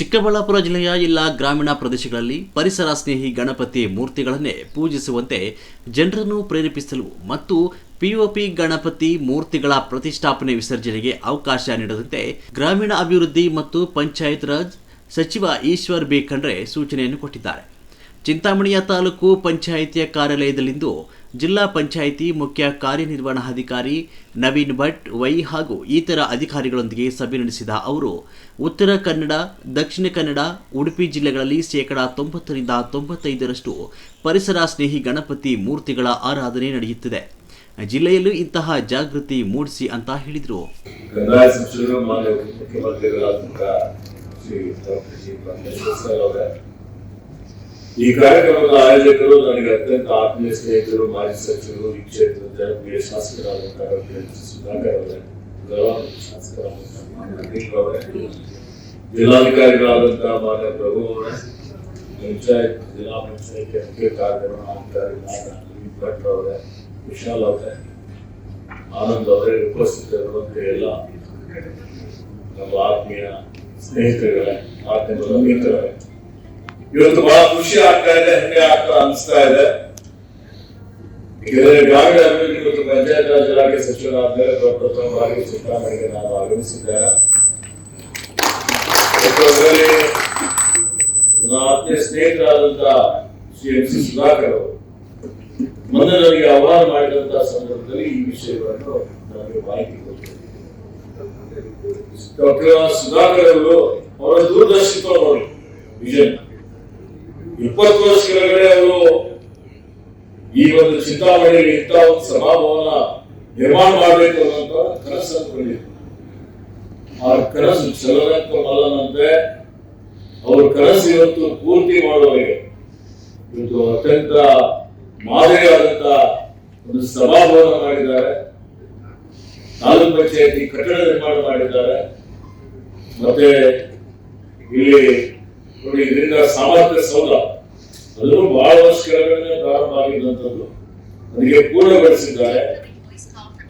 ಚಿಕ್ಕಬಳ್ಳಾಪುರ ಜಿಲ್ಲೆಯ ಎಲ್ಲ ಗ್ರಾಮೀಣ ಪ್ರದೇಶಗಳಲ್ಲಿ ಪರಿಸರ ಸ್ನೇಹಿ ಗಣಪತಿ ಮೂರ್ತಿಗಳನ್ನೇ ಪೂಜಿಸುವಂತೆ ಜನರನ್ನು ಪ್ರೇರೇಪಿಸಲು ಮತ್ತು ಪಿಒಪಿ ಗಣಪತಿ ಮೂರ್ತಿಗಳ ಪ್ರತಿಷ್ಠಾಪನೆ ವಿಸರ್ಜನೆಗೆ ಅವಕಾಶ ನೀಡದಂತೆ ಗ್ರಾಮೀಣ ಅಭಿವೃದ್ಧಿ ಮತ್ತು ಪಂಚಾಯತ್ ರಾಜ್ ಸಚಿವ ಈಶ್ವರ್ ಬಿ ಖಂಡ್ರೆ ಸೂಚನೆಯನ್ನು ಕೊಟ್ಟಿದ್ದಾರೆ. ಚಿಂತಾಮಣಿಯ ತಾಲೂಕು ಪಂಚಾಯಿತಿಯ ಕಾರ್ಯಾಲಯದಲ್ಲಿಂದು ಜಿಲ್ಲಾ ಪಂಚಾಯಿತಿ ಮುಖ್ಯ ಕಾರ್ಯನಿರ್ವಹಣಾಧಿಕಾರಿ ನವೀನ್ ಭಟ್ ವೈ ಹಾಗೂ ಇತರ ಅಧಿಕಾರಿಗಳೊಂದಿಗೆ ಸಭೆ ನಡೆಸಿದ ಅವರು ಉತ್ತರ ಕನ್ನಡ, ದಕ್ಷಿಣ ಕನ್ನಡ, ಉಡುಪಿ ಜಿಲ್ಲೆಗಳಲ್ಲಿ 90% ರಿಂದ 95% ಪರಿಸರ ಸ್ನೇಹಿ ಗಣಪತಿ ಮೂರ್ತಿಗಳ ಆರಾಧನೆ ನಡೆಯುತ್ತಿದೆ. ಜಿಲ್ಲೆಯಲ್ಲೂ ಇಂತಹ ಜಾಗೃತಿ ಮೂಡಿಸಿ ಅಂತ ಹೇಳಿದರು. ಈ ಕಾರ್ಯಕ್ರಮದ ಆಯೋಜಕರು ನನಗೆ ಅತ್ಯಂತ ಆತ್ಮೀಯ ಸ್ನೇಹಿತರು, ಮಾಜಿ ಸಚಿವರು, ಈ ಕ್ಷೇತ್ರದ ಜನಪ್ರಿಯ ಶಾಸಕರಾದಂತಹ ಸುಧಾಕರ್ ಅವರೇ, ಶಾಸಕರಾದಂತಹ ಜಿಲ್ಲಾಧಿಕಾರಿಗಳಾದಂತಹ ಮಾನ್ಯ ಪ್ರಭು ಅವರೇ, ಪಂಚಾಯತ್ ಜಿಲ್ಲಾ ಪಂಚಾಯತ್ ಮುಖ್ಯ ಕಾರ್ಯನಿರ್ವಹಣಾಧಿಕಾರಿ ನವೀನ್ ಭಟ್ ಅವರೇ, ವಿಶಾಲ್ ಅವರೇ, ಆನಂದ್ ಅವರೇ, ಉಪಸ್ಥಿತರಿರುವಂತೆ ಎಲ್ಲ ನಮ್ಮ ಆತ್ಮೀಯ ಸ್ನೇಹಿತರುಗಳೇ, ಮಾಧ್ಯಮದ ಮಿತ್ರರೇ, ಇವತ್ತು ಬಹಳ ಖುಷಿ ಆಗ್ತಾ ಇದೆ, ಹೆಮ್ಮೆ ಆಗ್ತಾ ಅನಿಸ್ತಾ ಇದೆ. ಯಾಕಂದ್ರೆ ಗ್ರಾಮೀಣ ಅಭಿವೃದ್ಧಿ ಮತ್ತು ಪಂಚಾಯತ್ ರಾಜ್ ಇಲಾಖೆ ಸಚಿವರಾದ್ಮೇಲೆ ಪ್ರಪ್ರಥಮವಾಗಿ ಚಿಂತಾಮಣಿಗೆ ನಾನು ಆಗಮಿಸಿದ್ದೇನೆ. ನನ್ನ ಆತ್ಮೀಯ ಸ್ನೇಹಿತರಾದಂತಹ ಶ್ರೀ ಸುಧಾಕರ್ ಅವರು ಮೊನ್ನೆ ನನಗೆ ಆಹ್ವಾನ ಮಾಡಿದಂತಹ ಸಂದರ್ಭದಲ್ಲಿ ಈ ವಿಷಯವನ್ನು ನನಗೆ ಮಾಹಿತಿ ಕೊಟ್ಟರು. ಡಾಕ್ಟರ್ ಸುಧಾಕರ್ ಅವರು ಅವರ ದೂರದರ್ಶಿತ್ವ ನೋಡಿ, ವಿಷನ್ 20 ವರ್ಷ ಕೆಳಗಡೆ ಅವರು ಈ ಒಂದು ಚಿಂತಾಮಣಿಯಲ್ಲಿ ಇಂಥ ಒಂದು ಸಭಾಭವನ ನಿರ್ಮಾಣ ಮಾಡಬೇಕು ಅನ್ನೋಂಥ ಕನಸು ಅಂದ್ಕೊಂಡಿದ್ರು. ಆ ಕನಸು ಚಲನಕ್ಕೆ ಮಲ್ಲನಂತೆ ಅವ್ರ ಕನಸು ಇವತ್ತು ಪೂರ್ತಿ ಮಾಡುವವರೆಗೆ ಇವತ್ತು ಅತ್ಯಂತ ಮಾದರಿಯಾದಂತ ಒಂದು ಸಭಾಭವನ ಮಾಡಿದ್ದಾರೆ, ತಾಲೂಕು ಪಂಚಾಯತಿ ಕಟ್ಟಡ ನಿರ್ಮಾಣ ಮಾಡಿದ್ದಾರೆ. ಮತ್ತೆ ಇಲ್ಲಿ ನೋಡಿ, ಇದರಿಂದ ಸಾಮರ್ಥ್ಯ ಸೌಧ ಅದನ್ನು ಬಹಳ ವರ್ಷ ಕೆಳಗಡೆ ಪ್ರಾರಂಭ ಆಗಿದ್ದಂಥದ್ದು ಅದಕ್ಕೆ ಪೂರ್ಣಗೊಳಿಸಿದ್ದಾರೆ.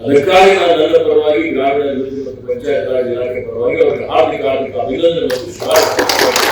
ಅದಕ್ಕಾಗಿ ನಾನು ನನ್ನ ಪರವಾಗಿ ಗ್ರಾಮೀಣ ಅಭಿವೃದ್ಧಿ ಮತ್ತು ಪಂಚಾಯತ್ ರಾಜ್ ಇಲಾಖೆ ಪರವಾಗಿ ಅವರಿಗೆ ಹಾರ್ದಿಕ ಅಭಿನಂದನೆ ಮತ್ತು ಶುಭಾಶಯ.